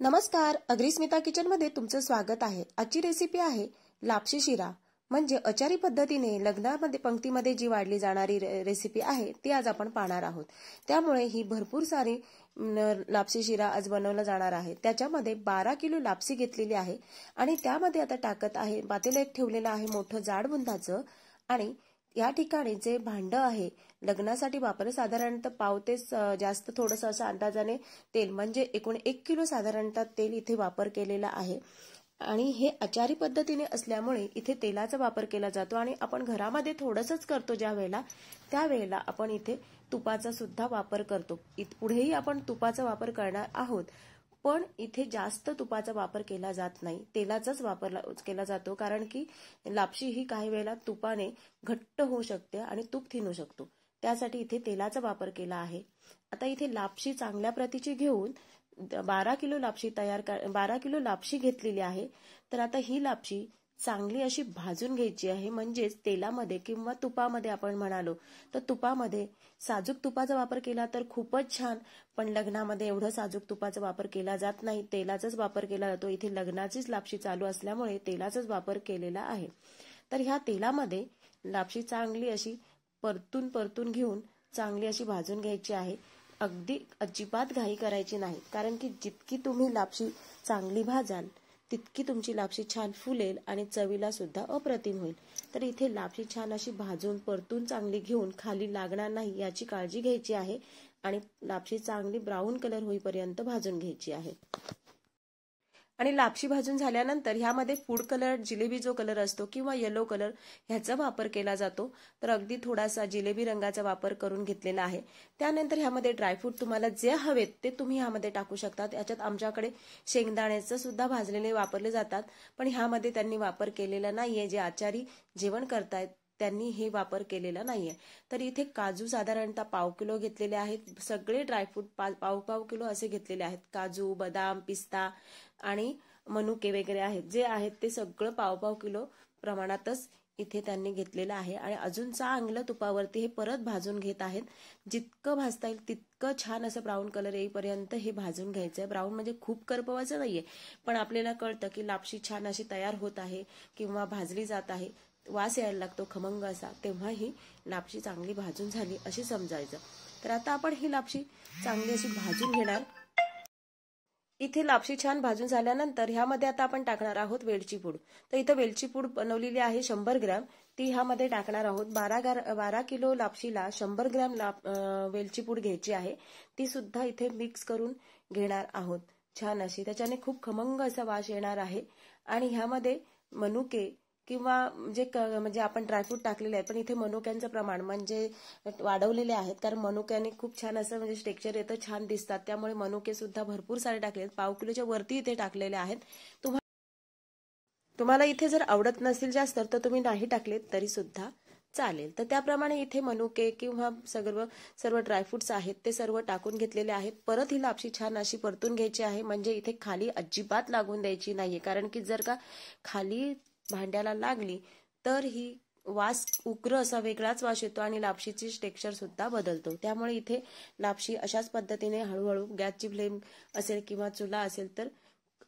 नमस्कार, अग्रिस्मिता किचनमध्ये तुमचं स्वागत आहे। आजची रेसिपी आहे लापशी शिरा, म्हणजे आचारी पद्धतीने लग्नामध्ये पंक्तीमध्ये जी वाढली जाणारी रेसिपी आहे ती आज आपण पाहणार आहोत। त्यामुळे ही भरपूर सारी लापशी शिरा आज बनवला जाणार आहे। त्याच्यामध्ये 12 किलो लापशी घेतलेली आहे आणि त्यामध्ये आता टाकत आहे पातेलं एक ठेवलेलं आहे मोठं जाड बुंदाचं। आणि या ठिकाणी जे भांड आहे लग्नासाठी वापरले साधारणतः पाव ते जास्त थोडंसं असं अंदाजाने तेल, म्हणजे एकूण 1 किलो साधारणतः तेल इथे वापर केलेला आहे। आणि हे आचारी पद्धतीने असल्यामुळे इथे तेलाचा वापर केला जातो आणि आपण घरामध्ये थोडंसंच करतो ज्या वेळेला, त्यावेळेला आपण इथे तुपाचा सुद्धा वापर करतो। पुढेही आपण तुपाचा वापर करणार आहोत, पण इथे जास्त तुपाचा वापर केला जात नाही, तेलाचाच वापर केला जातो। कारण की लापशी ही काही वेळेला तुपाने घट्ट होऊ शकते आणि तूप थिनू शकतो, त्यासाठी इथे तेलाचा वापर केला आहे। आता इथे लापशी चांगल्या प्रतीची घेऊन 12 किलो लापशी घेतलेली आहे। तर आता ही लापशी चांगली अशी भाजून घ्यायची आहे, म्हणजेच तेलामध्ये किंवा तुपामध्ये आपण म्हणालो तर तुपामध्ये साजूक तुपाचा वापर केला तर खूपच छान, पण लग्नामध्ये एवढं साजूक तुपाचा वापर केला जात नाही, तेलाचाच वापर केला जातो। इथे लग्नाचीच लापशी चालू असल्यामुळे तेलाचाच वापर केलेला आहे। तर ह्या तेलामध्ये लापशी चांगली अशी परतून घेऊन चांगली अशी भाजून घ्यायची आहे। अगदी अजिबात घाई करायची नाही, कारण की जितकी तुम्ही लापशी चांगली भाजाल तितकी तुमची लापशी छान फुलेल आणि चवीला सुद्धा अप्रतिम होईल। तर इथे लापशी छान अशी भाजून परतून चांगली घेऊन खाली लागणार नाही याची काळजी घ्यायची आहे आणि लापशी चांगली ब्राऊन कलर होईपर्यंत भाजून घ्यायची आहे। आणि लापशी भाजून झाल्यानंतर ह्यामध्ये फूड कलर, जिलेबी जो कलर असतो किंवा येलो कलर ह्याचा वापर केला जातो। तर अगदी थोडासा जिलेबी रंगाचा वापर करून घेतलेला आहे। त्यानंतर ह्यामध्ये ड्रायफ्रूट तुम्हाला जे हवेत ते तुम्ही ह्यामध्ये टाकू शकता। याच्यात आमच्याकडे शेंगदाण्याचं सुद्धा भाजलेले वापरले जातात, पण ह्यामध्ये त्यांनी वापर केलेला नाहीये। जे आचारी जेवण करतायत त्यांनी हे वापर केलेला नाहीये। तर इथे काजू साधारणतः पाव किलो घेतलेले आहेत, सगळे ड्रायफ्रूट पाव किलो असे घेतलेले आहेत। काजू, बदाम, पिस्ता आणि मनुके वगैरे आहेत, जे आहेत ते सगळं पाव किलो प्रमाणातच इथे त्यांनी घेतलेलं आहे। आणि अजून चांगलं तुपावरती हे परत भाजून घेत आहेत। जितकं भाजता येईल तितकं छान असं ब्राऊन कलर येईपर्यंत हे भाजून घ्यायचंय। ब्राऊन म्हणजे खूप करपवायचं नाहीये, पण आपल्याला कळतं की लापशी छान अशी तयार होत आहे किंवा भाजली जात आहे, वास यायला लागतो खमंग असा, तेव्हा ही लापशी चांगली भाजून झाली अशी समजायचं। तर आता आपण ही लापशी चांगली अशी भाजून घेणार। इथे लापशी छान भाजून झाल्यानंतर ह्यामध्ये आता आपण टाकणार आहोत वेलची पूड। तर इथं वेलची पूड बनवलेली आहे 100 ग्रॅम, ती ह्यामध्ये टाकणार आहोत। 12 किलो लापशीला 100 ग्रॅम वेलची पूड घ्यायची आहे, ती सुद्धा इथे मिक्स करून घेणार आहोत छान अशी, त्याच्याने खूप खमंग असा वास येणार आहे। आणि ह्यामध्ये मनुके किंवा म्हणजे आपण ड्रायफ्रूट टाकलेले आहे, पण इथे मनुक्यांचं प्रमाण म्हणजे वाढवलेले आहेत, कारण मनुक्याने खूप छान असं म्हणजे टेक्स्चर येतं, छान दिसतात, त्यामुळे मनुके सुद्धा भरपूर सारे टाकले आहेत, पाव किलोच्या वरती इथे टाकलेले आहेत। तुम्हाला इथे जर आवडत नसेल जास्त तर तुम्ही नाही टाकलेत तरी सुद्धा चालेल। तर त्याप्रमाणे इथे मनुके किंवा सर्व ड्रायफ्रुट्स आहेत ते सर्व टाकून घेतलेले आहेत। परत ही लापशी छान अशी परतून घ्यायची आहे, म्हणजे इथे खाली अजिबात लागून द्यायची नाहीये, कारण की जर का खाली भांड्याला लागली तर ही वास उग्र असा वेगळाच वास येतो आणि लापशीची टेक्स्चर सुद्धा बदलतो। त्यामुळे इथे लापशी अशाच पद्धतीने हळूहळू गॅसची फ्लेम असेल किंवा चुला असेल तर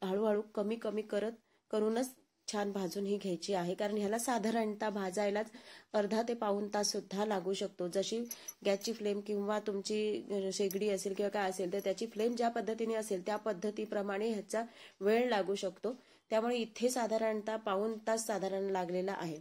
हळूहळू कमी करूनच छान भाजून ही घ्यायची आहे, कारण ह्याला साधारणतः भाजायलाच अर्धा ते पाऊण तास सुद्धा लागू शकतो। जशी गॅसची फ्लेम किंवा तुमची शेगडी असेल किंवा काय असेल तर त्याची फ्लेम ज्या पद्धतीने असेल त्या पद्धतीप्रमाणे ह्याचा वेळ लागू शकतो। त्यामुळे इथे साधारणतः पाऊण तास साधारण लागलेला आहे।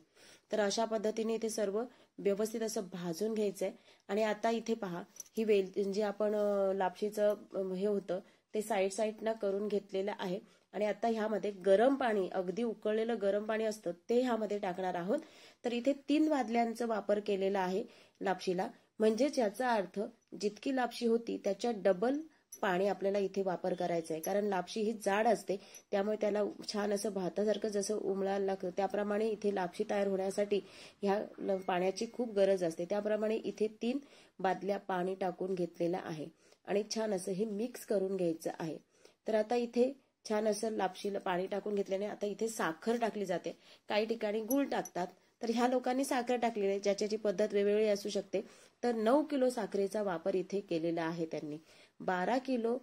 तर अशा पद्धतीने इथे सर्व व्यवस्थित असं भाजून घ्यायचंय। आणि आता इथे पहा, ही जे आपण लापशीचं हे होतं ते साईडनं करून घेतलेलं आहे। आणि आता ह्यामध्ये गरम पाणी, अगदी उकळलेलं गरम पाणी असतं ते ह्यामध्ये टाकणार आहोत। तर इथे 3 बादल्यांचा वापर केलेला आहे लापशीला, म्हणजेच याचा अर्थ जितकी लापशी होती त्याच्या डबल पाणी आपल्याला इथे वापर करायचं आहे, कारण लापशी ही जाड असते, त्यामुळे त्याला छान असं भातासारखं जसं उमळायला लागतं त्याप्रमाणे इथे लापशी तयार होण्यासाठी ह्या पाण्याची खूप गरज असते। त्याप्रमाणे इथे 3 बादल्या पाणी टाकून घेतलेलं आहे आणि छान असं हे मिक्स करून घ्यायचं आहे। तर आता इथे छान असं लापशीला पाणी टाकून घेतल्याने आता इथे साखर टाकली जाते, काही ठिकाणी गूळ टाकतात, तर ह्या लोकांनी साखर टाकलेली आहे, ज्याची पद्धत वेगवेगळी असू शकते। तर 9 किलो साखरेचा वापर इथे केलेला आहे त्यांनी। 12 किलो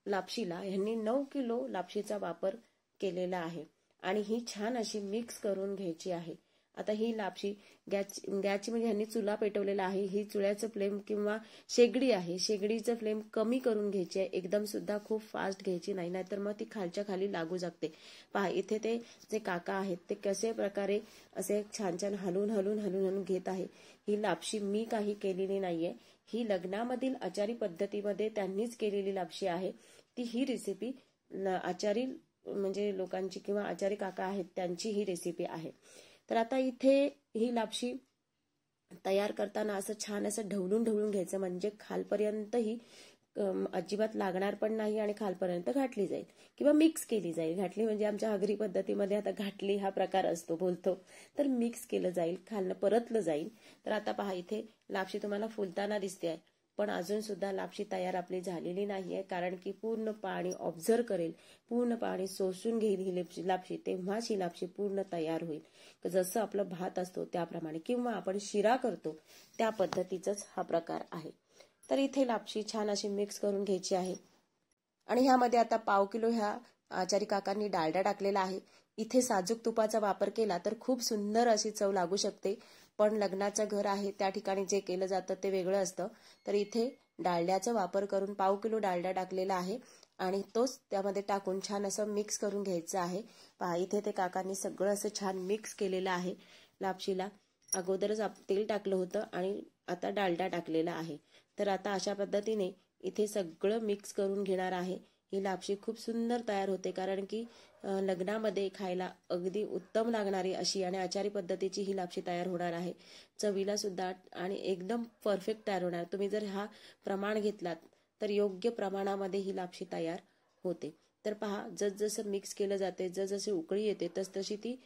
लापशीला ह्यांनी 9 किलो लापशीचा वापर केलेला आहे आणि ही छान अशी मिक्स करून घ्यायची आहे। आता ही लापशी गॅसची म्हणजे ह्यांनी चुला पेटवलेला आहे, ही चुल्याचं फ्लेम किंवा शेगडी आहे, शेगडीचं फ्लेम कमी करून घ्यायची आहे, एकदम सुद्धा खूप फास्ट घ्यायची नाही, नाहीतर मग ती खालच्या खाली लागू शकते। पहा इथे ते जे काका आहेत ते कसे प्रकारे असे छान छान हलवून घेत आहे। ही लापशी मी काही केलेली नाहीये, ही लग्नामधील आचारी पद्धतीमध्ये त्यांनीच केलेली लापशी आहे। ही रेसिपी आचारी म्हणजे लोकांची किंवा आचारी काका आहेत त्यांची ही रेसिपी आहे। तर आता इथे ही लापशी तयार करताना असं छान असं ढवळून घ्यायचं, म्हणजे खालपर्यंत ही अजिबात लागणार पण नाही आणि खालपर्यंत घातली जाईल किंवा मिक्स केली जाईल। घातली म्हणजे आमच्या आगरी पद्धतीमध्ये आता घातली हा प्रकार असतो बोलतो, तर मिक्स केलं जाईल, खालनं परतलं जाईल। तर आता पहा इथे लापशी तुम्हाला फुलताना दिसते आहे, पण अजून सुद्धा लापशी तयार आपली झालेली नाहीये, कारण की पूर्ण पाणी ऑब्झर्व करेल, पूर्ण पाणी शोषून घेईल ही लापशी, तेव्हाच ही लापशी पूर्ण तयार होईल। जसं आपलं भात असतो त्याप्रमाणे किंवा आपण शिरा करतो त्या पद्धतीचाच हा प्रकार आहे। तर इथे लापशी छान अशी मिक्स करून घ्यायची आहे आणि ह्यामध्ये आता 1/2 किलो ह्या आचारी काकांनी डालडा टाकलेला आहे। इथे साजूक तुपाचा वापर केला तर खूप सुंदर अशी चव लागू शकते, पण लग्नाचं घर आहे त्या ठिकाणी जे केलं जातं ते वेगळं असतं। तर इथे डालड्याचा वापर करून 1/2 किलो डालडा टाकलेला आहे आणि तोच त्यामध्ये टाकून छान असं मिक्स करून घ्यायचं आहे। पहा इथे ते काकांनी सगळं असं छान मिक्स केलेलं आहे। लापशीला अगोदरच तेल टाकलं होतं आणि आता डालडा टाकलेला आहे। तर आता अशा पद्धतीने इथे सगळं मिक्स करून घेणार आहे। ही लापशी खूप सुंदर तयार होते, कारण की लग्नामध्ये खायला अगदी उत्तम लागणारी अशी आणि आचारी पद्धतीची ही लापशी तयार होणार आहे। चवीला सुद्धा आणि एकदम परफेक्ट तयार होणार। तुम्ही जर हा प्रमाण घेतलात तर योग्य प्रमाणामध्ये ही लापशी तयार होते। तर पहा जसं मिक्स केलं जाते, जसं उकळी येते तसतशी ती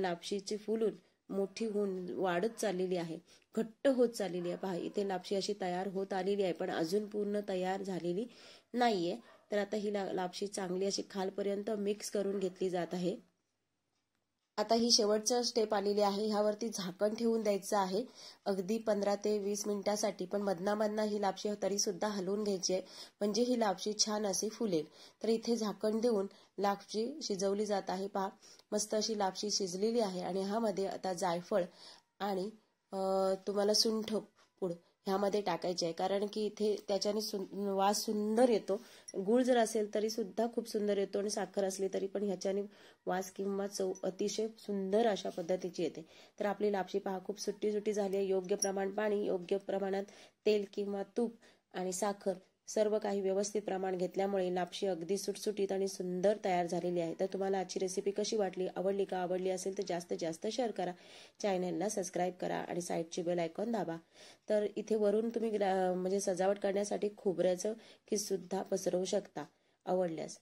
लापशीची फुलून मोठी होऊन वाढत चाललेली आहे, घट्ट होत चाललेली आहे। पहा इथे लापशी अशी तयार होत आलेली आहे, पण अजून पूर्ण तयार झालेली नाहीये। तर आता ही लापशी चांगली अशी खालपर्यंत मिक्स करून घेतली जात आहे। आता ही शेवटचं स्टेप आलेली आहे, ह्यावरती झाकण ठेवून द्यायचं आहे अगदी 15 ते 20 मिनिटांसाठी, पण मधना ही लापशी तरी सुद्धा हलवून घ्यायची आहे, म्हणजे ही लापशी छान अशी फुलेल। तर इथे झाकण देऊन लापशी शिजवली जात आहे। पहा मस्त अशी लापशी शिजलेली आहे आणि ह्यामध्ये आता जायफळ आणि तुम्हाला सुंठ पूड ह्यामध्ये टाकायचे आहे, कारण की इथे त्याच्याने वास सुंदर येतो। गुळ जर असेल तरी सुद्धा खूप सुंदर येतो आणि साखर असली तरी पण ह्याच्याने वास किंवा चव अतिशय सुंदर अशा पद्धतीची येते। तर आपली लापशी पहा खूप सुट्टी झाली आहे। योग्य प्रमाण पाणी, योग्य प्रमाणात तेल किंवा तूप आणि साखर सर्व काही व्यवस्थित प्रमाण घेतल्यामुळे लापशी अगदी सुटसुटीत आणि सुंदर तयार झालेली आहे। तर तुम्हाला आजची रेसिपी कशी वाटली, आवडली का? आवडली असेल तर जास्तीत जास्त शेअर करा, चॅनलला सबस्क्राईब करा आणि साईडची बेल आयकॉन दाबा। तर इथे वरून तुम्ही म्हणजे सजावट करण्यासाठी खोबऱ्याचं किस सुद्धा पसरवू शकता आवडल्यास।